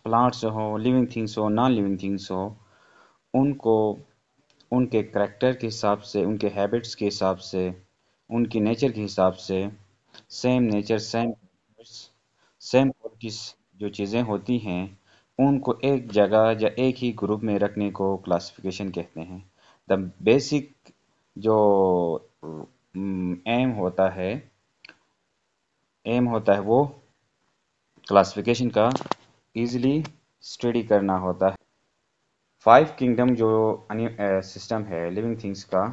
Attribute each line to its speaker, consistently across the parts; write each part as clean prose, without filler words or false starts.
Speaker 1: Plants हो, living things हो, non living things हो, उनको उनके करैक्टर के हिसाब से, उनके हैबिट्स के हिसाब से, उनकी नेचर के हिसाब से सेम नेचर, सेम क्वालिटीज जो चीज़ें होती हैं, उनको एक जगह या एक ही ग्रुप में रखने को क्लासिफिकेशन कहते हैं। द बेसिक जो एम होता है वो क्लासिफिकेशन का इजीली स्टडी करना होता है। फाइव किंगडम जो सिस्टम है लिविंग थिंग्स का,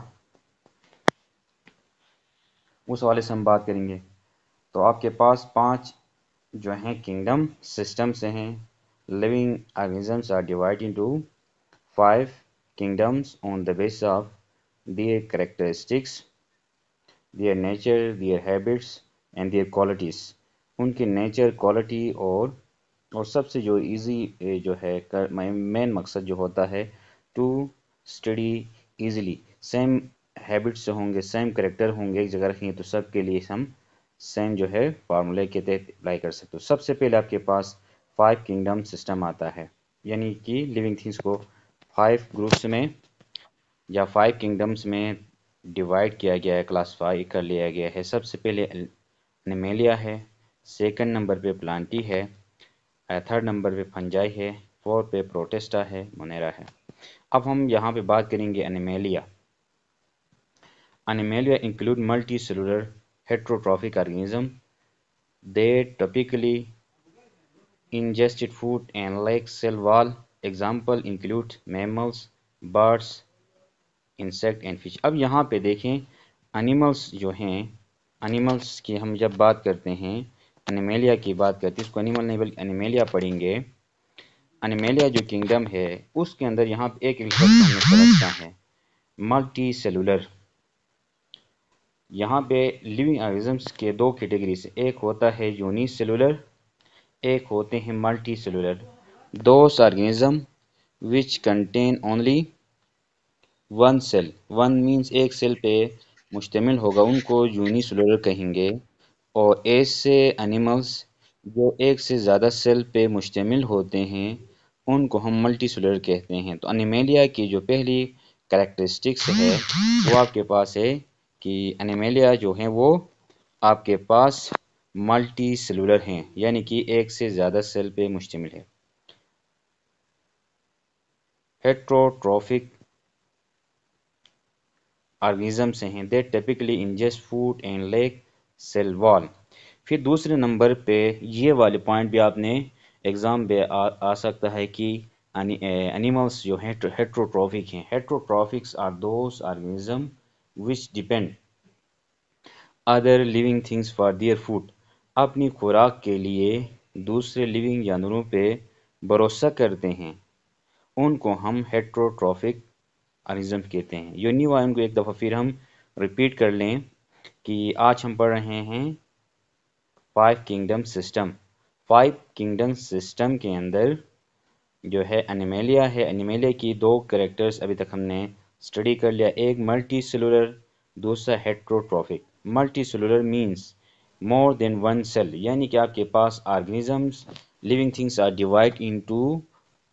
Speaker 1: उस वाले से हम बात करेंगे। तो आपके पास पांच जो हैं किंगडम सिस्टम से हैं। Living organisms are divide into five kingdoms on the basis of their characteristics, their nature, their habits and their qualities। उनके नेचर, क्वालिटी और सबसे जो इजी जो है मेन मकसद जो होता है to study easily. Same habits से होंगे, सेम करेक्टर होंगे, एक जगह रखेंगे तो सब के लिए हम सेम जो है फार्मूले के तहत अप्लाई कर सकते हो। सबसे पहले आपके पास फाइव किंगडम सिस्टम आता है, यानी कि लिविंग थिंग्स को फाइव ग्रुप्स में या फाइव किंगडम्स में डिवाइड किया गया है, क्लासिफाई कर लिया गया है। सबसे पहले एनिमेलिया है, सेकंड नंबर पे प्लांटी है, थर्ड नंबर पे फंजाई है, फोर्थ पे प्रोटेस्टा है, मोनेरा है। अब हम यहाँ पे बात करेंगे animalia. Animalia include multi cellular heterotrophic organism. They typically ingested food and lack cell wall. Example include mammals, birds, insect and fish. अब यहाँ पे देखें एनिमल्स जो हैं, एनिमल्स की हम जब बात करते हैं, एनिमेलिया की बात करते हैं, उसको एनिमल नहीं बल्कि एनिमेलिया पढ़ेंगे। एनिमेलिया जो किंगडम है उसके अंदर यहाँ पे एक रिसर्च हमें समझना है, मल्टी सेलुलर। यहाँ पे लिविंग ऑर्गेनिजम्स के दो कैटेगरीज, एक होता है यूनिसेलुलर, एक होते हैं multi cellular. Those organism which contain only one cell, one means एक सेल पे मुश्तमिल होगा, उनको यूनिसेलुलर कहेंगे। और ऐसे एनिमल्स जो एक से ज़्यादा सेल पे मुश्तमिल होते हैं उनको हम मल्टी सेलुलर कहते हैं। तो एनिमेलिया की जो पहली कैरेक्टरिस्टिक्स है वो आपके पास है कि एनिमेलिया जो है वो आपके पास मल्टी सेलुलर हैं, यानी कि एक से ज़्यादा सेल पे मुश्तमिल है। हेट्रोट्रॉफिक ऑर्गेनिज्म से हैं, they typically ingest food and lack cell wall. फिर दूसरे नंबर पे ये वाले पॉइंट भी आपने एग्ज़ाम पे आ सकता है कि एनिमल्स जो हैं हेट्रोट्रॉफिक हैं। Heterotrophs are those organism which depend other living things for their food. अपनी खुराक के लिए दूसरे लिविंग जानवरों पे भरोसा करते हैं, उनको हम हेट्रोट्रॉफिक ऑर्गेनिज्म कहते हैं। ये न्यू आयन को एक दफ़ा फिर हम रिपीट कर लें कि आज हम पढ़ रहे हैं five kingdom system. Five kingdom system के अंदर जो है एनिमेलिया है, एनिमेलिया की दो कैरेक्टर्स अभी तक हमने स्टडी कर लिया, एक मल्टी सेलुलर, दूसरा heterotrophic. Multi cellular means more than one cell, यानी कि आपके पास organisms living things are divide into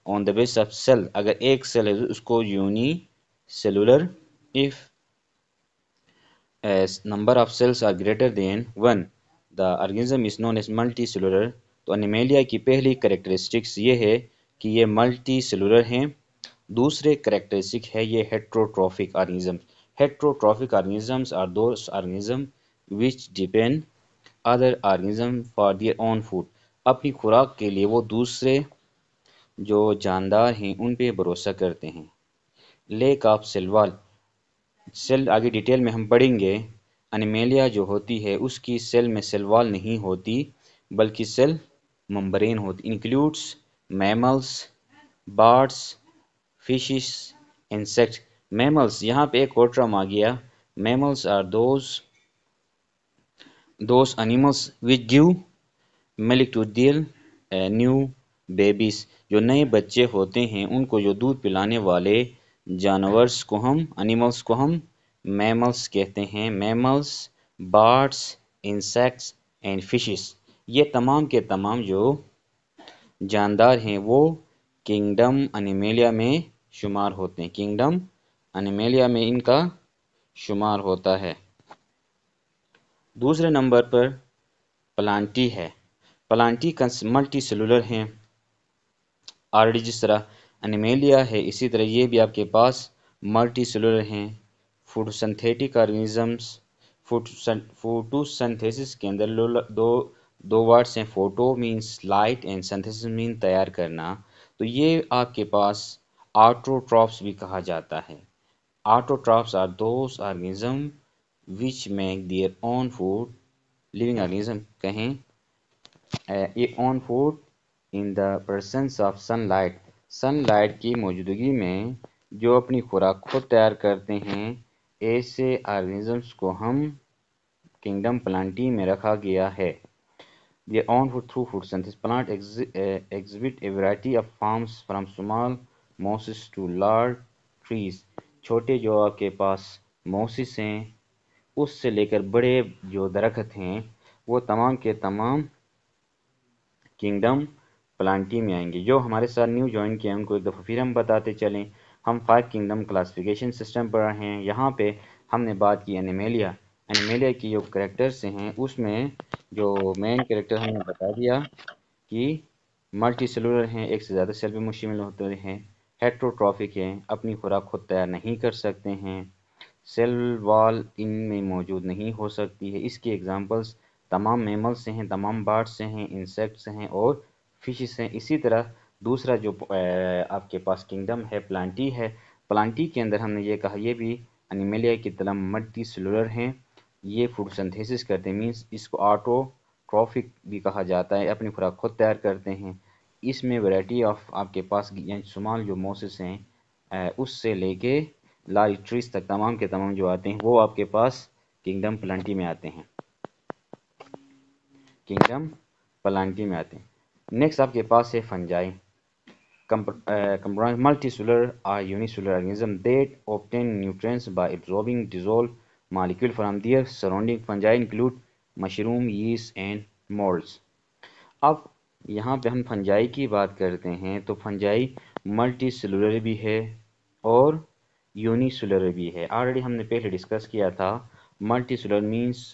Speaker 1: on the base of cell. अगर एक सेल है तो उसको uni cellular, if as number of cells are greater than 1 the organism is known as multicellular। तो एनिमेलिया की पहली करेक्टरिस्टिक्स ये है कि ये मल्टी सेलुलर हैं। दूसरे करेक्टरिस्टिक है ये heterotrophic organism. Heterotrophic organisms are those organism which depend other organism for their own food. अपनी खुराक के लिए वो दूसरे जो जानदार हैं उन पे भरोसा करते हैं। लेक ऑफ सेलवाल, सेल आगे डिटेल में हम पढ़ेंगे। एनिमेलिया जो होती है उसकी सेल में सेल वॉल नहीं होती बल्कि सेल मेम्ब्रेन होती। Includes mammals, birds, fishes, insect. Mammals, यहाँ पे एक और टर्म आ गया, mammals are those animals which give milk to their new babies. जो नए बच्चे होते हैं उनको जो दूध पिलाने वाले जानवर्स को हम, एनिमल्स को हम मैमल्स कहते हैं। Mammals, birds, insects and fishes, ये तमाम के तमाम जो जानदार हैं वो किंगडम एनिमेलिया में शुमार होते हैं। किंगडम एनिमेलिया में इनका शुमार होता है। दूसरे नंबर पर प्लांटी है। प्लांटी मल्टी सेलुलर हैं। ऑलरेडी जिस तरह एनिमेलिया है इसी तरह ये भी आपके पास मल्टी सेलुलर हैं। फोटोसिंथेटिक ऑर्गेनिजम्स, फोटोसिंथेसिस के अंदर दो दो वर्ड्स हैं। Photo means light and synthesis mean तैयार करना। तो ये आपके पास ऑटोट्रॉफ्स भी कहा जाता है। Autotrophs are those organism which make their own food. Living organism कहें ये own food in the presence of sunlight. Sunlight की मौजूदगी में जो अपनी खुराक खुद तैयार करते हैं, ऐसे ऑर्गेनिजम्स को हम किंगडम प्लांटी में रखा गया है। Their own food through photosynthesis. Plant exhibit a variety of forms from small mosses to large trees. छोटे जो आपके पास मोसिस हैं उससे लेकर बड़े जो दरख्त हैं वो तमाम के तमाम किंगडम प्लांटी में आएंगे। जो हमारे साथ न्यू ज्वाइन किए हैं उनको एक दफ़ा फिर हम बताते चलें। हम 5 किंगडम क्लासिफिकेशन सिस्टम पर हैं। यहाँ पे हमने बात की एनिमेलिया। एनिमेलिया की जो करेक्टर्स हैं उसमें जो मेन करेक्टर हमने बता दिया कि मल्टी सेलुलर हैं, एक से ज़्यादा सेल पे मुश्तमिल होते हैं। हेट्रोट्रॉफिक हैं, अपनी खुराक खुद तैयार नहीं कर सकते हैं। सेल वॉल इनमें मौजूद नहीं हो सकती है। इसकी एग्जांपल्स तमाम मैमल्स से हैं, तमाम बर्ड्स से हैं, इंसेक्ट्स से हैं और फिशेस हैं। इसी तरह दूसरा जो आपके पास किंगडम है प्लांटी है। प्लांटी के अंदर हमने ये कहा ये भी एनिमेलिया की तरह मल्टी सेलुलर हैं। ये फोटोसिंथेसिस करते हैं मीन्स इसको ऑटोट्रॉफिक भी कहा जाता है, अपनी खुराक खुद तैयार करते हैं। इसमें वैरायटी ऑफ आपके पास यानी शुमाल जो मोसेस हैं उससे लेके लार्ज ट्रीज तक तमाम के तमाम जो आते हैं वो आपके पास किंगडम प्लांटी में आते हैं। किंगडम प्लांटी में आते हैं। नेक्स्ट आपके पास है fungi. comprise multicellular or unicellular organisms that obtain nutrients by absorbing dissolved molecule from their surrounding. Fungi include mushroom, yeast and molds. अब यहाँ पे हम फंजाई की बात करते हैं तो फंजाई मल्टी सेलुलर भी है और यूनिसेलुलर भी है। ऑलरेडी हमने पहले डिस्कस किया था। Multi cellular means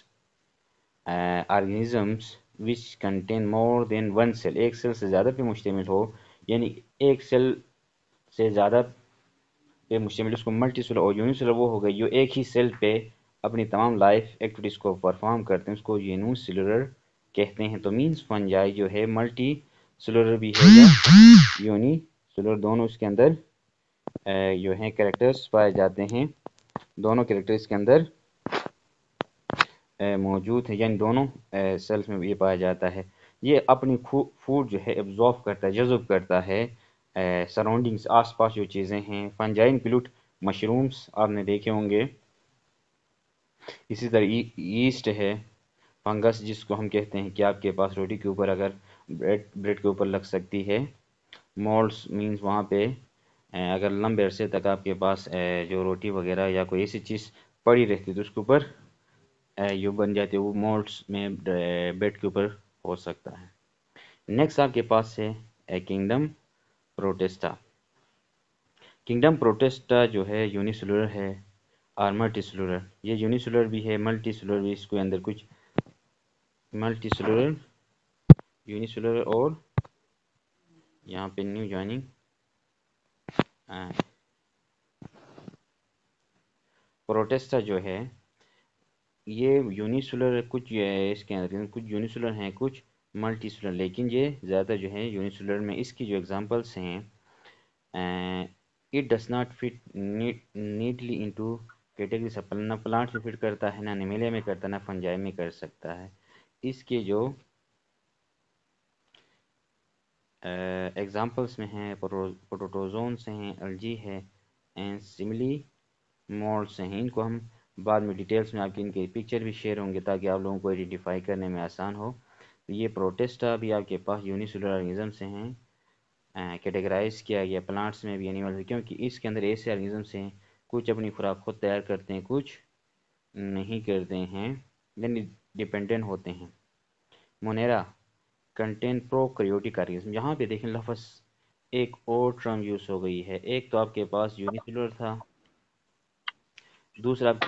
Speaker 1: organisms which contain more than one cell, एक सेल से ज़्यादा पे मुश्तमिल हो, यानी एक सेल से ज़्यादा पे मुश्तमिल उसको मल्टी सेलुलर। और यूनिसेलुलर वो हो गई जो एक ही सेल पे अपनी तमाम लाइफ एक्टिविटीज़ को परफॉर्म करते हैं, उसको यूनिसेलुलर कहते हैं। तो मीन्स फंजाई जो है मल्टी सेलुलर भी है या यूनिसेलुलर, दोनों इसके अंदर जो हैं कैरेक्टर्स पाए जाते हैं, दोनों कैरेक्टर इसके अंदर मौजूद है, यानी दोनों सेल्स में ये पाया जाता है। ये अपनी फूड जो है एब्जॉर्ब करता है, जज़ब करता है सराउंडिंग्स, आसपास जो चीज़ें हैं। फंजाई इंक्लूड मशरूम्स आपने देखे होंगे। इसी तरह ईस्ट है, फंगस जिसको हम कहते हैं कि आपके पास रोटी के ऊपर अगर ब्रेड के ऊपर लग सकती है। मोल्ड्स मीन्स वहाँ पे अगर लंबे अरसे तक आपके पास जो रोटी वगैरह या कोई ऐसी चीज़ पड़ी रहती है तो उसके ऊपर ये बन जाती है, वो मोल्ड्स में ब्रेड के ऊपर हो सकता है। नेक्स्ट आपके पास है किंगडम प्रोटेस्टा। किंगडम प्रोटेस्टा जो है यूनिसेलुलर है और मल्टीसेलुलर। ये यूनिसेलुलर भी है, मल्टीसेलुलर भी। इसके अंदर कुछ मल्टीसेलुलर, यूनिसेलुलर और यहाँ पे न्यू ज्वाइनिंग प्रोटेस्टा जो है ये यूनिसेलुलर, कुछ इसके अंदर कुछ यूनिसेलुलर हैं कुछ मल्टीसेलुलर, लेकिन ये ज़्यादा जो है यूनिसेलुलर में। इसकी जो एग्जांपल्स हैं it does not fit neatly into categories. ना प्लांट्स में फिट करता है, ना एनिमेलिया में करता है, ना फंजाई में कर सकता है। इसके जो एग्जांपल्स में हैं प्रोटोजोन्स हैं, एल्गी है एंड सिमिली मोल्ड्स हैं। इनको हम बाद में डिटेल्स में आपकी इनके पिक्चर भी शेयर होंगे ताकि आप लोगों को आइडेंटिफाई करने में आसान हो। तो ये प्रोटेस्टा भी आपके पास यूनिसेलुलर ऑर्गेनिज्म से हैं, कैटेगराइज किया गया प्लांट्स में भी, एनिमल्स में, क्योंकि इसके अंदर ऐसे ऑर्गेनिजम्स हैं कुछ अपनी खुराक खुद तैयार करते हैं, कुछ नहीं करते हैं, यानी डिपेंडेंट होते हैं। Monera contain prokaryotic organism. यहाँ पे देखें लफ्ज़ एक और टर्म यूज़ हो गई है। एक तो आपके पास यूनिसेलुलर था, दूसरा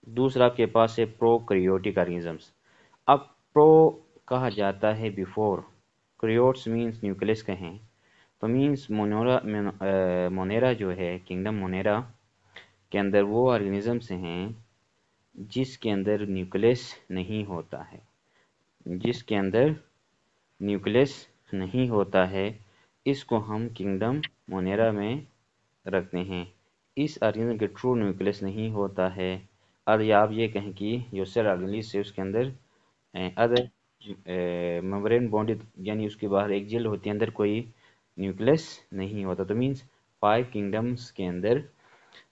Speaker 1: दूसरा आपके पास है प्रोकैरियोटिक ऑर्गेनिजम्स। अब प्रो कहा जाता है बिफोर, क्रियोट्स मींस न्यूक्लियस कहें तो मींस मोनेरा जो है, किंगडम मोनेरा के अंदर वो ऑर्गेनिजम्स हैं जिसके अंदर न्यूक्लियस नहीं होता है, जिसके अंदर न्यूक्लियस नहीं होता है, इसको हम किंगडम मोनेरा में रखते हैं। इस ऑर्गेनिज्म के ट्रू न्यूक्लियस नहीं होता है, और या आप ये कहें कि जो सेल ऑर्गेनिज है उसके अंदर अदर मेम्ब्रेन बॉन्डेड, यानी उसके बाहर एक जेल होती है, अंदर कोई न्यूक्लियस नहीं होता। तो मीन्स 5 किंगडम्स के अंदर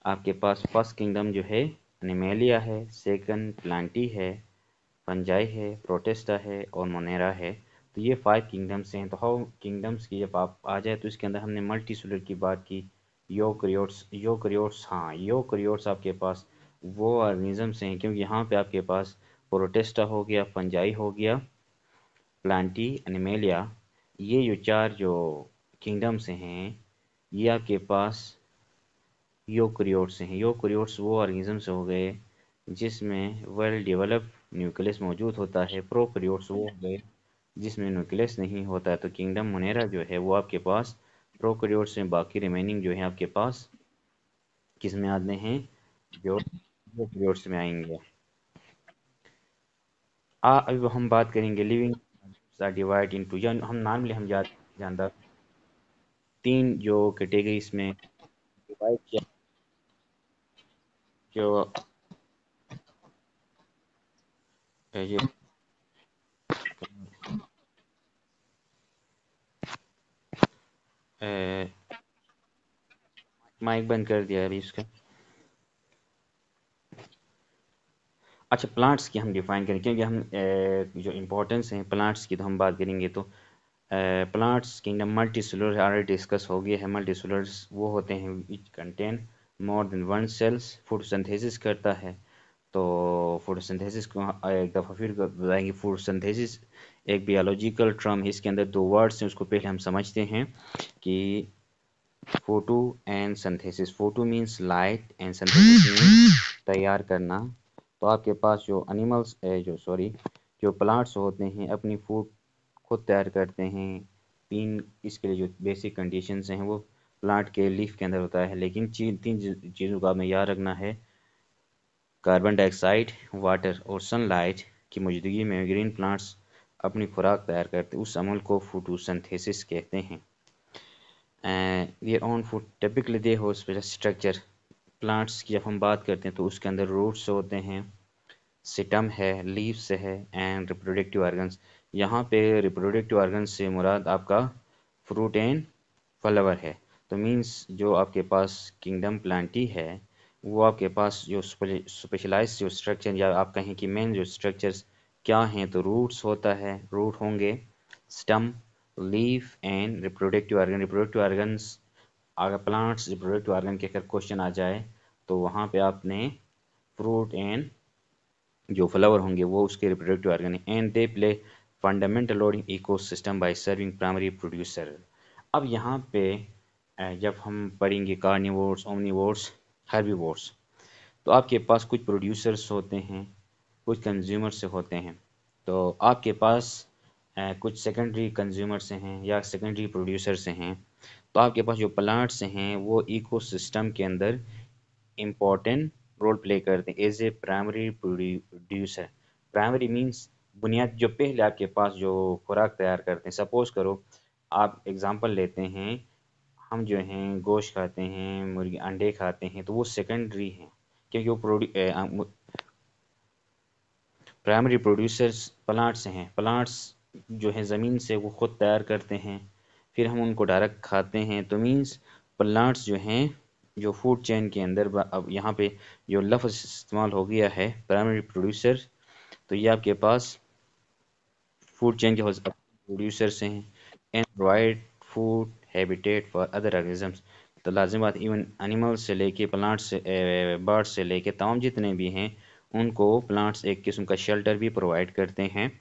Speaker 1: आपके पास फर्स्ट किंगडम जो है एनिमेलिया है, सेकंड प्लांटी है, फंजाई है, प्रोटेस्टा है और मोनेरा है। तो ये 5 किंगडम्स हैं। तो हाउ किंगडम्स की जब आप आ जाए तो इसके अंदर हमने मल्टी सेलुलर की बात की। यूकेरियोट्स, हाँ यूकेरियोट्स आपके पास वो ऑर्गेनिजम्स हैं, क्योंकि यहाँ पे आपके पास प्रोटेस्टा हो गया, फंजाई हो गया, प्लांटी, एनिमेलिया, ये जो 4 जो किंगडम्स हैं ये आपके पास यूकेरियोट्स हैं। यूकेरियोट्स वो ऑर्गेनिजम्स हो गए जिसमें वेल डेवलप्ड न्यूक्लियस मौजूद होता है। प्रोकैरियोट्स वो हो गए जिसमें न्यूक्लियस नहीं होता है। तो किंगडम मोनेरा जो है वो आपके पास प्रोकैरियोट्स में, बाकी रिमेनिंग जो है आपके पास किस में आते हैं, जो यूकेरियोट्स में आएंगे। अब हम बात करेंगे लिविंग आर डिवाइड इनटू, हम नॉर्मली हम जानता 3 जो कैटेगरीज में डिवाइड किया, जो ये माइक बंद कर दिया अभी इसका। अच्छा, प्लांट्स की हम डिफाइन करें, क्योंकि हम जो इम्पोर्टेंस है प्लांट्स की तो हम बात करेंगे। तो plants kingdom multi cellular already discuss हो गया है। मल्टी सेलुलर्स वो होते हैं which contain more than one cells, photosynthesis करता है। तो फोटोसिंथेसिस को एक दफ़ा फिर बताएंगे। फोटोसिंथेसिस एक बियोलॉजिकल टर्म है, इसके अंदर 2 वर्ड्स हैं, उसको पहले हम समझते हैं कि photo and synthesis. Photo means light and synthesis means तैयार करना। तो आपके पास जो एनिमल्स जो प्लांट्स होते हैं अपनी फूड खुद तैयार करते हैं। 3 इसके लिए जो बेसिक कंडीशंस हैं वो प्लांट के लीफ के अंदर होता है, लेकिन 3 चीज़ों का हमें याद रखना है। कार्बन डाइऑक्साइड, वाटर और सनलाइट की मौजूदगी में ग्रीन प्लांट्स अपनी खुराक तैयार करते हैं। उस अमल को फोटोसिंथेसिस कहते हैं। देयर ओन फूड टिपिकली दे हो स्पेशल स्ट्रक्चर। प्लांट्स की जब हम बात करते हैं तो उसके अंदर रूट्स होते हैं, सिटम है, लीव्स है एंड रिप्रोडक्टिव ऑर्गन्स। यहाँ पे रिप्रोडक्टिव ऑर्गन्स से मुराद आपका फ्रूट एंड फ्लावर है। तो मींस जो आपके पास किंगडम प्लांटी है वो आपके पास जो स्पेशलाइज्ड जो स्ट्रक्चर, या आप कहें कि मेन जो स्ट्रक्चर्स क्या हैं, तो रूट्स होता है, रूट होंगे, stem, leaf and reproductive organ. Reproductive organs, अगर प्लांट्स रिप्रोडक्टिव ऑर्गन के अगर क्वेश्चन आ जाए तो वहाँ पे आपने फ्रूट एंड जो फ्लावर होंगे वो उसके रिप्रोडक्टिव ऑर्गन है। And they play fundamental role in ecosystem by serving primary producer. अब यहाँ पे जब हम पढ़ेंगे कार्निवोर्स, ओमनिवोर्स, हर्बीवोर्स, तो आपके पास कुछ प्रोड्यूसर्स होते हैं, कुछ कंज्यूमर्स से होते हैं। तो आपके पास कुछ सेकेंडरी कंज्यूमर्स हैं या सेकेंडरी प्रोड्यूसर्स हैं। तो आपके पास जो प्लांट्स हैं वो इकोसिस्टम के अंदर इम्पोर्टेंट रोल प्ले करते हैं as a primary producer. Primary means बुनियाद, जो पहले आपके पास जो खुराक तैयार करते हैं। सपोज करो आप एग्जांपल लेते हैं, हम जो हैं गोश्त खाते हैं, मुर्गी अंडे खाते हैं, तो वो सेकेंडरी हैं, क्योंकि वो प्राइमरी प्रोड्यूसर्स प्लांट्स हैं। प्लांट्स जो है ज़मीन से वो खुद तैयार करते हैं, फिर हम उनको डायरेक्ट खाते हैं। तो मीन्स प्लांट्स जो हैं जो फूड चेन के अंदर अब यहाँ पे जो लफ्ज़ इस्तेमाल हो गया है प्राइमरी प्रोड्यूसर, तो ये आपके पास फूड चेन के प्रोड्यूसर्स हैं and provide food habitat for other organisms. तो लाजिम बात, इवन एनिमल्स से लेके प्लांट्स से, बर्ड्स से लेके तमाम जितने भी हैं उनको प्लांट्स एक किस्म का शेल्टर भी प्रोवाइड करते हैं।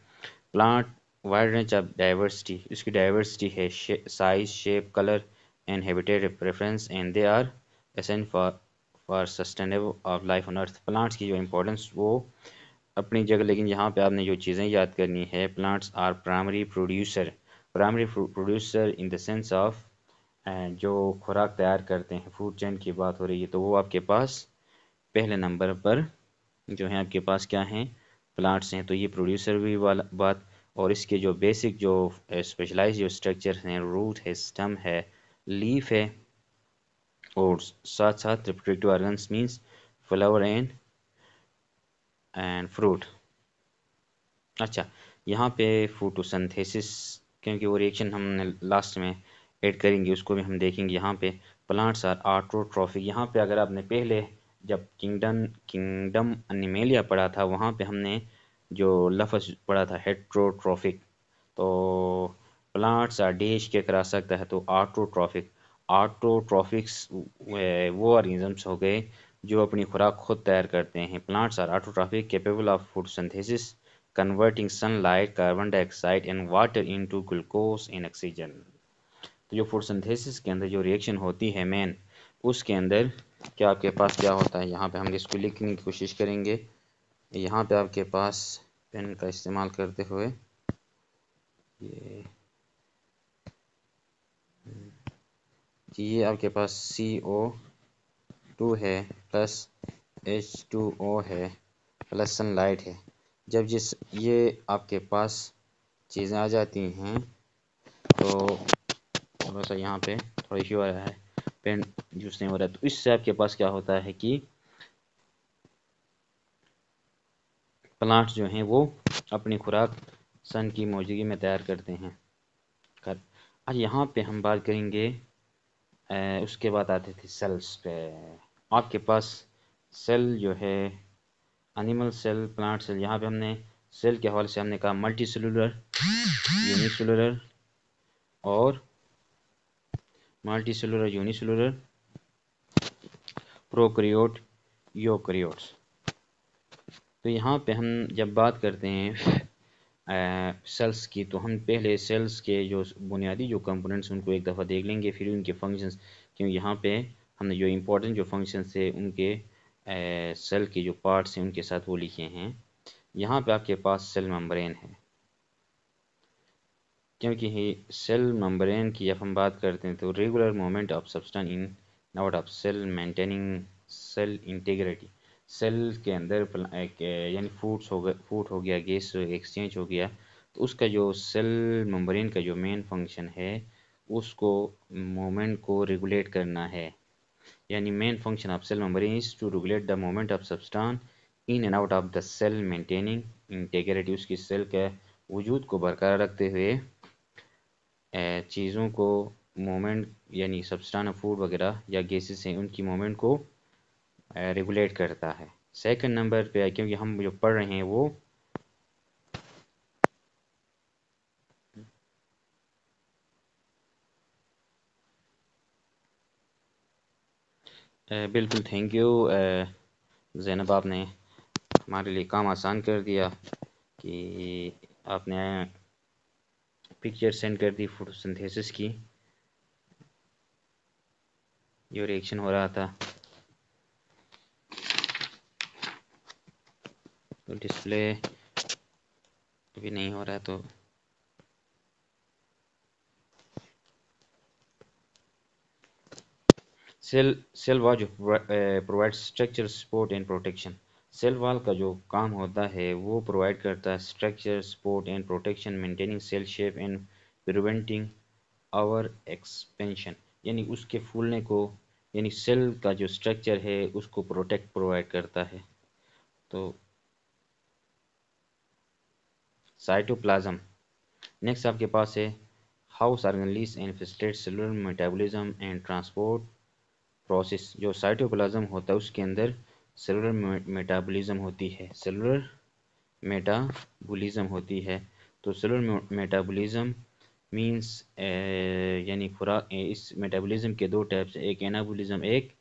Speaker 1: Plant wide range of diversity, इसकी डाइवर्सिटी है size, shape, colour and habitat preference and they are essential for sustainable of life on earth. Plants की जो इम्पोर्टेंस वो अपनी जगह, लेकिन यहाँ पे आपने जो चीज़ें याद करनी है, plants are primary producer in the sense of जो खुराक तैयार करते हैं, फूड चेन की बात हो रही है, तो वो आपके पास पहले नंबर पर जो है आपके पास क्या हैं, प्लांट्स हैं। तो ये प्रोड्यूसर भी वाला बात, और इसके जो बेसिक जो स्पेशलाइज जो स्ट्रक्चर हैं, रूट है, स्टम है, लीफ है, और साथ साथ reproductive organs means flower and fruit. अच्छा, यहाँ पे फोटोसिंथेसिस, क्योंकि वो रिएक्शन हमने लास्ट में ऐड करेंगे, उसको भी हम देखेंगे। यहाँ पे प्लांट्स आर ऑटोट्रॉफिक। यहाँ पे अगर आपने पहले जब किंगडम एनिमेलिया पढ़ा था, वहाँ पे हमने जो लफ्ज़ पढ़ा था हेट्रोट्रॉफिक, तो प्लांट्स आर डैश के करा सकता है, तो ऑटोट्रॉफिक। ऑटोट्रॉफिक्स वो ऑर्गेनिजम्स हो गए जो अपनी खुराक खुद तैयार करते हैं। Plants are autotrophic capable of photosynthesis converting sunlight, carbon dioxide and water into glucose and oxygen. तो जो फोटोसिंथेसिस के अंदर जो रिएक्शन होती है मेन, उसके अंदर क्या आपके पास क्या होता है, यहाँ पे हम इसको लिखने की कोशिश करेंगे। यहाँ पे आपके पास पेन का इस्तेमाल करते हुए ये ये आपके पास CO2 है प्लस H2O है प्लस सनलाइट है। जब ये आपके पास चीज़ें आ जाती हैं, तो थोड़ा सा यहाँ पे थोड़ा इश्यू आ रहा है, पेन यूज़ नहीं हो रहा है, तो इससे आपके पास क्या होता है कि प्लांट्स जो हैं वो अपनी खुराक सन की मौजूदगी में तैयार करते हैं। आज यहाँ पे हम बात करेंगे, उसके बाद आते थे सेल्स पे। आपके पास सेल जो है, एनिमल सेल, प्लांट सेल, यहाँ पे हमने सेल के हवाले से हमने कहा मल्टी सेलुलर, यूनिसेलुलर और multi cellular, unicellular, prokaryote, eukaryotes. तो यहाँ पे हम जब बात करते हैं सेल्स की, तो हम पहले सेल्स के जो बुनियादी जो कंपोनेंट्स उनको एक दफ़ा देख लेंगे, फिर उनके फंक्शंस, क्योंकि यहाँ पे हमने जो इम्पोर्टेंट जो फंक्शंस थे उनके सेल के जो पार्ट्स हैं उनके साथ वो लिखे हैं। यहाँ पे आपके पास सेल मेम्ब्रेन है, क्योंकि सेल मेम्ब्रेन की जब हम बात करते हैं तो regular movement of substance in out of cell maintaining cell integrity. Cell के अंदर यानी फूड हो गया, गैस एक्सचेंज हो गया, तो उसका जो सेल मेम्ब्रेन का जो मेन फंक्शन है, उसको मूवमेंट को रेगुलेट करना है। यानी main function of cell membrane is to regulate the movement of substance in and out of the cell maintaining integrity. उसकी सेल के वजूद को बरकरार रखते हुए चीज़ों को मूवमेंट, यानी सब्सटेंस फूड वगैरह या गैसेस हैं उनकी मूवमेंट को रेगुलेट करता है। सेकंड नंबर पे, क्योंकि हम जो पढ़ रहे हैं वो बिल्कुल, थैंक यू ज़ैनब, आपने हमारे लिए काम आसान कर दिया कि आपने पिक्चर सेंड कर दी फोटोसिंथेसिस की, जो रिएक्शन हो रहा था। तो डिस्प्ले अभी नहीं हो रहा है, तो सेल वॉल जो provide structure support and protection. Cell wall का जो काम होता है वो प्रोवाइड करता है structure support and protection, maintaining cell shape and preventing our expansion. यानी उसके फूलने को, यानी सेल का जो स्ट्रक्चर है उसको प्रोवाइड करता है। तो साइटोप्लाज्म नेक्स्ट आपके पास है, house organelles and facilitate cellular metabolism and transport process. जो साइटोप्लाज्म होता है उसके अंदर सेलुलर मेटाबॉलिज्म होती है, सेलुलर मेटाबॉलिज्म होती है। तो सेलुलर मेटाबॉलिज्म मींस यानी खुराक, इस मेटाबॉलिज्म के दो टाइप्स, एक एनाबॉलिज्म, एक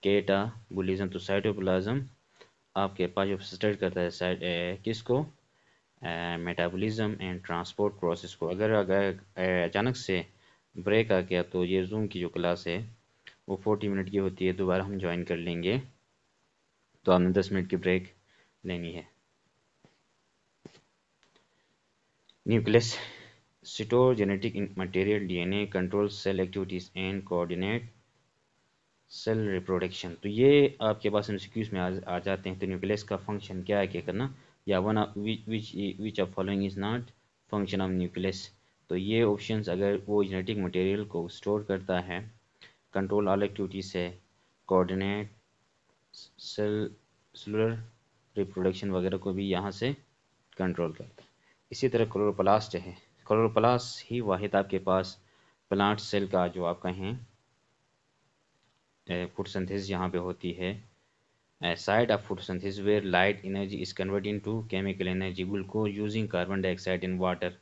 Speaker 1: केटाबॉलिज्म। तो साइटोप्लाज्म आपके पास जो फैसिलिटेट करता है साइट किसको, मेटाबॉलिज्म एंड ट्रांसपोर्ट प्रोसेस को। अगर अगर अचानक से ब्रेक आ गया तो ये जूम की जो क्लास है वो 40 मिनट की होती है, दोबारा हम ज्वाइन कर लेंगे। तो आपने 10 मिनट की ब्रेक लेनी है। Nucleus store genetic material, DNA control cell activities and coordinate cell reproduction. तो ये आपके पास एमसीक्यूज में आ जाते हैं। तो न्यूक्लियस का फंक्शन क्या है, क्या करना, या one which of following is not function of nucleus. तो ये ऑप्शंस, अगर वो जेनेटिक मटेरियल को स्टोर करता है, कंट्रोल ऑल एक्टिविटीज है, कोऑर्डिनेट सेलुलर रिप्रोडक्शन वगैरह को भी यहाँ से कंट्रोल करता है। इसी तरह क्लोरोप्लास्ट है। क्लोरोप्लास्ट ही वाहिद आपके पास प्लांट सेल का जो आप कहें फोटोसिंथेसिस यहाँ पे होती है, site of photosynthesis where light energy is convert into chemical energy glucose using carbon dioxide in water.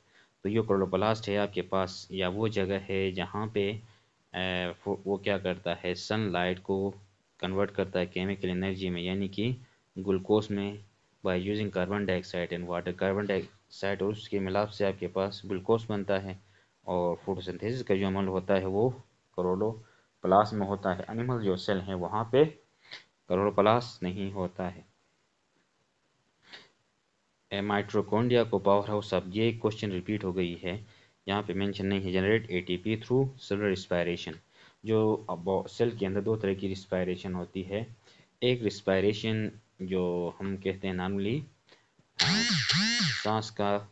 Speaker 1: तो ये क्लोरोप्लास्ट है आपके पास, या वो जगह है जहाँ पे वो क्या करता है, सनलाइट को कन्वर्ट करता है केमिकल एनर्जी में, यानी कि ग्लूकोज में, by using carbon dioxide and water. Carbon dioxide और उसके मिलाप से आपके पास ग्लूकोज बनता है, और फोटोसिंथेसिस का जो अमल होता है वो क्लोरोप्लास्ट में होता है। एनिमल जो सेल है वहाँ पे क्लोरोप्लास्ट नहीं होता है। माइटोकॉन्ड्रिया को पावर हाउस। अब ये क्वेश्चन रिपीट हो गई है, यहाँ पे मेंशन नहीं है। Generate ATP through cellular respiration. जो अब सेल के अंदर दो तरह की रिस्पायरेशन होती है। एक रिस्पायरेशन जो हम कहते हैं नॉर्मली सांस का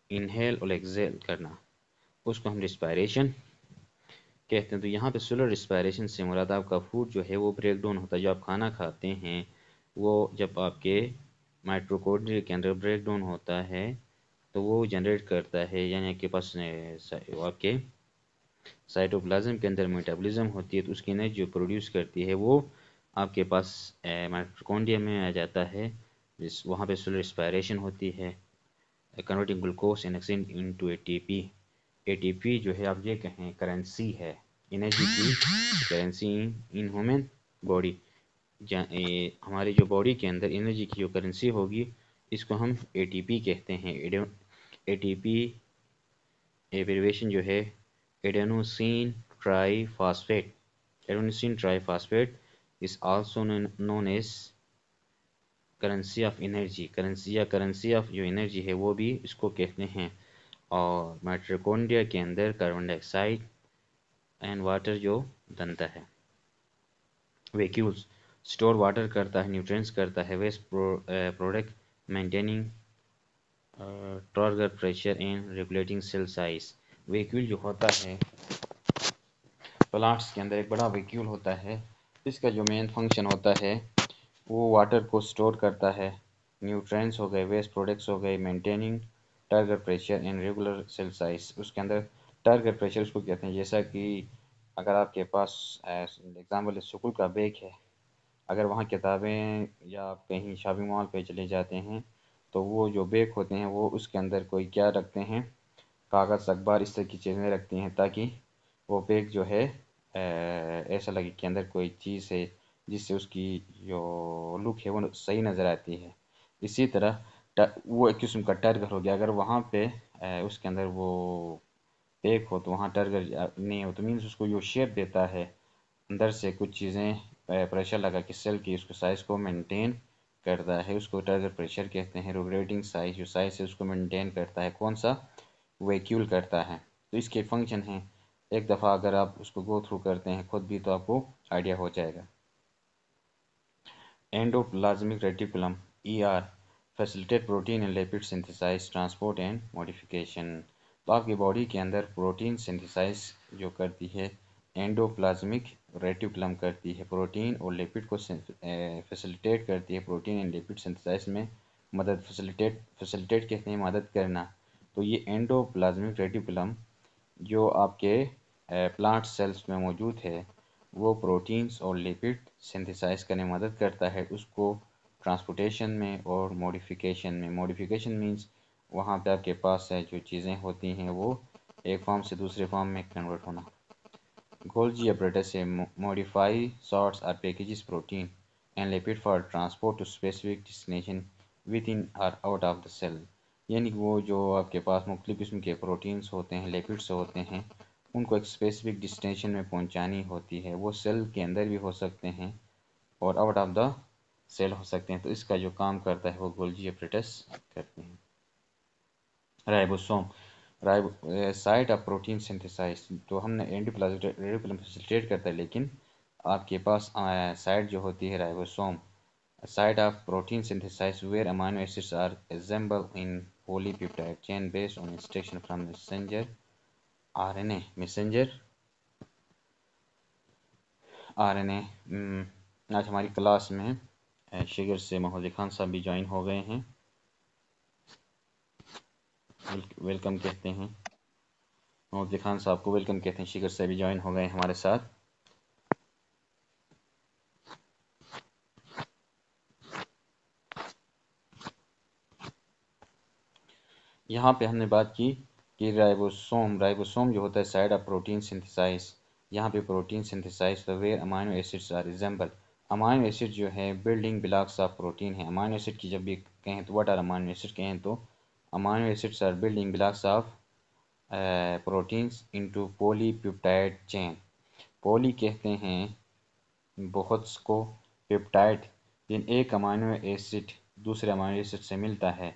Speaker 1: इनहेल और एक्सेल करना, उसको हम रिस्पायरेशन कहते हैं। तो यहाँ पे सेलुलर रिस्पायरेशन से मुराद आपका फूड जो है वो ब्रेक डाउन होता है। जो आप खाना खाते हैं वो जब आपके माइटोकॉन्ड्रिया के अंदर ब्रेक डाउन होता है तो वो जनरेट करता है, यानी आपके पास आपके साइटोप्लाज्म के अंदर मेटाबॉलिज्म होती है, तो उसकी एनर्जी जो प्रोड्यूस करती है वो आपके पास माइटोकॉन्ड्रिया में आ जाता है, जिस वहाँ पे सेलुलर रिस्पायरेशन होती है, converting glucose and oxygen into ATP. ATP जो है आप ये कहें करेंसी है, एनर्जी की करेंसी इन ह्यूमन बॉडी। हमारी जो बॉडी के अंदर एनर्जी की जो करेंसी होगी इसको हम एटीपी कहते हैं। एटीपी एब्रिविएशन जो है adenosine triphosphate. Adenosine triphosphate is also known as currency of energy. Currency या करेंसी ऑफ जो एनर्जी है वो भी इसको कहते हैं। और माइटोकॉन्ड्रिया के अंदर कार्बन डाइऑक्साइड एंड वाटर जो बनता है। वैक्यूल्स स्टोर वाटर करता है, न्यूट्रिएंट्स करता है, waste product maintaining target pressure and regulating cell size. Vacuole जो होता है प्लांट्स के अंदर एक बड़ा वैक्यूल होता है, इसका जो मेन फंक्शन होता है वो वाटर को स्टोर करता है, न्यूट्रिएंट्स हो गए, वेस्ट प्रोडक्ट्स हो गए, maintaining target pressure and regular cell size. उसके अंदर टारगेट प्रेशर उसको कहते हैं, जैसा कि अगर आपके पास एग्जाम्पल स्कूल का बैग है, अगर वहाँ किताबें या आप कहीं शॉपिंग मॉल पे चले जाते हैं तो वो जो बैग होते हैं वो उसके अंदर कोई क्या रखते हैं, कागज़ अखबार इस तरह की चीज़ें रखती हैं, ताकि वो बैग जो है ऐसा लगे कि अंदर कोई चीज़ है, जिससे उसकी जो लुक है वो सही नज़र आती है। इसी तरह वो एक किस्म का टर्गर हो गया। अगर वहाँ पे उसके अंदर वो बैग हो तो वहाँ टर्गर नहीं हो तो मीन्स उसको जो शेप देता है अंदर से कुछ चीज़ें प्रेशर लगा के सेल की उसको साइज़ को मेंटेन करता है, उसको टारगेट प्रेशर कहते हैं। रेगुलेटिंग साइज जो साइज है उसको मेंटेन करता है, कौन सा, वैक्यूल करता है। तो इसके फंक्शन हैं, एक दफ़ा अगर आप उसको गो थ्रू करते हैं खुद भी तो आपको आइडिया हो जाएगा। Endoplasmic reticulum ER facilitate protein and lipid synthesize transport and modification. तो आपकी बॉडी के अंदर प्रोटीन सिंथेसाइज जो करती है एंडोप्लाज्मिक रेटिकुलम करती है, प्रोटीन और लिपिड को फैसिलिटेट करती है, प्रोटीन एंड लिपिड सिंथेसाइज में मदद, फैसिलिटेट कहते हैं मदद करना। तो ये एंडोप्लाज्मिक रेटिकुलम जो आपके प्लांट सेल्स में मौजूद है वो प्रोटीन्स और लिपिड सिंथेसाइज करने में मदद करता है, उसको ट्रांसपोर्टेशन में और मॉडिफिकेशन में। मॉडिफिकेशन मींस वहाँ पे आपके पास है जो चीज़ें होती हैं वो एक फॉर्म से दूसरे फॉर्म में कन्वर्ट होना। गोल्जी apparatus से modify sorts or packages protein and lipid for transport to specific destination with in और आउट ऑफ द सेल, यानी कि वो जो आपके पास मुख्तलिफ किस्म के प्रोटीन्स होते हैं, लिपिड्स होते हैं, उनको एक स्पेसिफिक डेस्टिनेशन में पहुंचानी होती है। वो सेल के अंदर भी हो सकते हैं और आउट ऑफ द सेल हो सकते हैं। तो इसका जो काम करता है वो गोल्जी एपरेटस करते हैं। Ribosome, site of protein synthesize, तो हमने रेडिकुलम फैसिलिटेट करता है, लेकिन आपके पास साइट जो होती है ribosome, site of protein synthesize where amino acids are assemble in polypeptide chain based on instruction from messenger RNA. आज हमारी क्लास में शिगर से मोहम्मद खान साहब भी ज्वाइन हो गए हैं, वेलकम कहते हैं। मोहम्मद खान साहब को वेलकम कहते हैं, शिगर से भी ज्वाइन हो गए हमारे साथ। यहाँ पे हमने बात की कि राइबोसोम जो होता है साइड ऑफ प्रोटीन सिंथेसाइज, यहाँ पे protein synthesize where amino acids are resemble. Amino acid जो है बिल्डिंग ब्लॉक्स ऑफ प्रोटीन है। अमाइनो एसिड की जब भी कहें तो व्हाट आर अमाइनो एसिड कहें तो amino acids are building blocks of proteins into polypeptide chain. Poly कहते हैं बहुत को, पेप्टाइड जिन एक अमाइनो एसिड दूसरे अमाइनो एसिड से मिलता है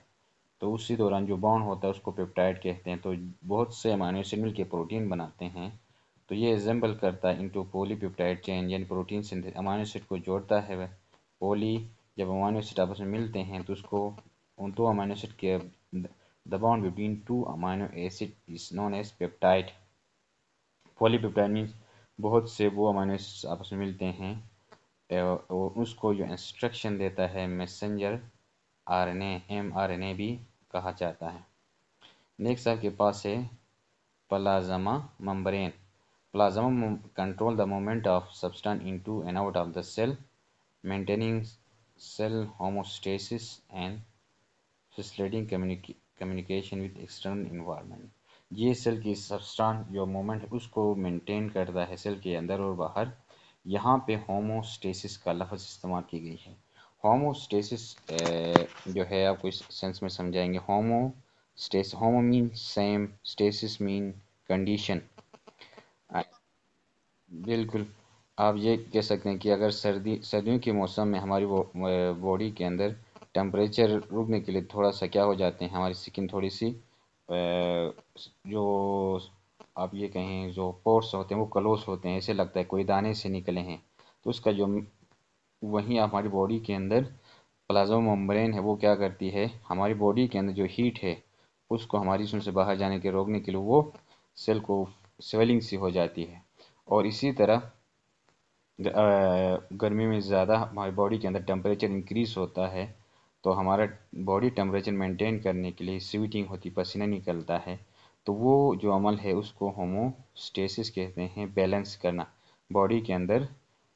Speaker 1: तो उसी दौरान जो बॉन्ड होता है उसको पेप्टाइड कहते हैं। तो बहुत से अमाइनो एसिड मिलकर प्रोटीन बनाते हैं। तो ये एग्जाम्पल करता है इनटू पॉलीपेप्टाइड चेन, यानी प्रोटीन सिंथेसिस अमाइनो एसिड को जोड़ता है वह पॉली। जब अमाइनो एसिड आपस में मिलते हैं तो उसको उन दो अमाइनो एसिड के the bond between two amino acid is known as peptide. Polypeptide means बहुत से वो अमाइनो एसिड आपस में मिलते हैं और उसको जो इंस्ट्रक्शन देता है मैसेंजर आरएनए, mRNA भी कहा जाता है। नेक्स्ट आपके पास है plasma membrane. Plasma control the movement of substance into and out of the cell, maintaining cell homeostasis and facilitating communication with external environment. ये सेल की सब्सटेंस जो मूवमेंट है उसको मेंटेन करता है सेल के अंदर और बाहर। यहाँ पे होमोस्टेसिस का लफ्ज़ इस्तेमाल की गई है। होमोस्टेसिस जो है आपको इस सेंस में समझाएंगे। होमो mean same, stasis mean condition. बिल्कुल, आप ये कह सकते हैं कि अगर सर्दियों के मौसम में हमारी बॉडी के अंदर टेम्परेचर रुकने के लिए थोड़ा सा क्या हो जाते हैं, हमारी स्किन थोड़ी सी जो आप ये कहें जो पोर्स होते हैं वो क्लोज होते हैं, ऐसे लगता है कोई दाने से निकले हैं। तो उसका जो वहीं हमारी बॉडी के अंदर प्लाज्मा मेम्ब्रेन है वो क्या करती है, हमारी बॉडी के अंदर जो हीट है उसको हमारी जिस्म से बाहर जाने के रोकने के लिए वो सेल को स्वेलिंग सी हो जाती है। और इसी तरह गर्मी में ज़्यादा हमारी बॉडी के अंदर टेम्परेचर इंक्रीज़ होता है तो हमारा बॉडी टेम्परेचर मेंटेन करने के लिए स्वीटिंग होती, पसीना निकलता है। तो वो जो अमल है उसको होमोस्टेसिस कहते हैं, बैलेंस करना। बॉडी के अंदर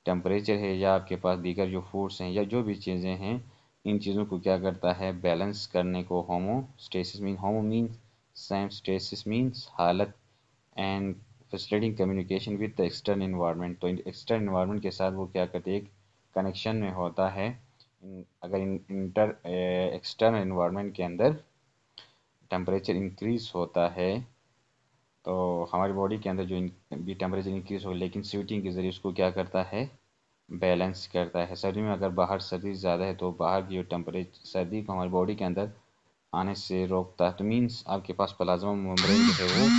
Speaker 1: टेम्परेचर है या आपके पास दीगर जो फूड्स हैं या जो भी चीज़ें हैं, इन चीज़ों को क्या करता है, बैलेंस करने को homeostasis mean, homo mean same, stasis means हालत, and facilitating communication with the external environment. तो एक्सटर्नल एनवायरनमेंट के साथ वो क्या करते हैं, एक कनेक्शन में होता है। अगर इंटर एक्सटर्नल एनवायरनमेंट के अंदर टेम्परेचर इंक्रीज होता है तो हमारी बॉडी के अंदर जो भी टेम्परेचर इंक्रीज हो, लेकिन स्वीटिंग के ज़रिए उसको क्या करता है, बैलेंस करता है। सर्दी में अगर बाहर सर्दी ज़्यादा है तो बाहर की जो टेम्परेचर सर्दी को हमारी बॉडी के अंदर आने से रोकता है। तो मीन्स आपके पास प्लाज्मा मेम्ब्रेन जो है वो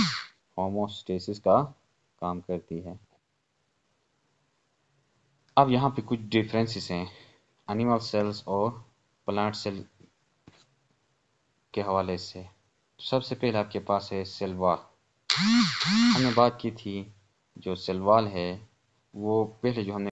Speaker 1: होमोस्टेसिस का काम करती है। अब यहाँ पे कुछ डिफरेंसेस हैं एनिमल सेल्स और प्लांट सेल के हवाले से। तो सबसे पहले आपके पास है सेल वॉल। हमने बात की थी जो सेल वॉल है वो पहले जो हमने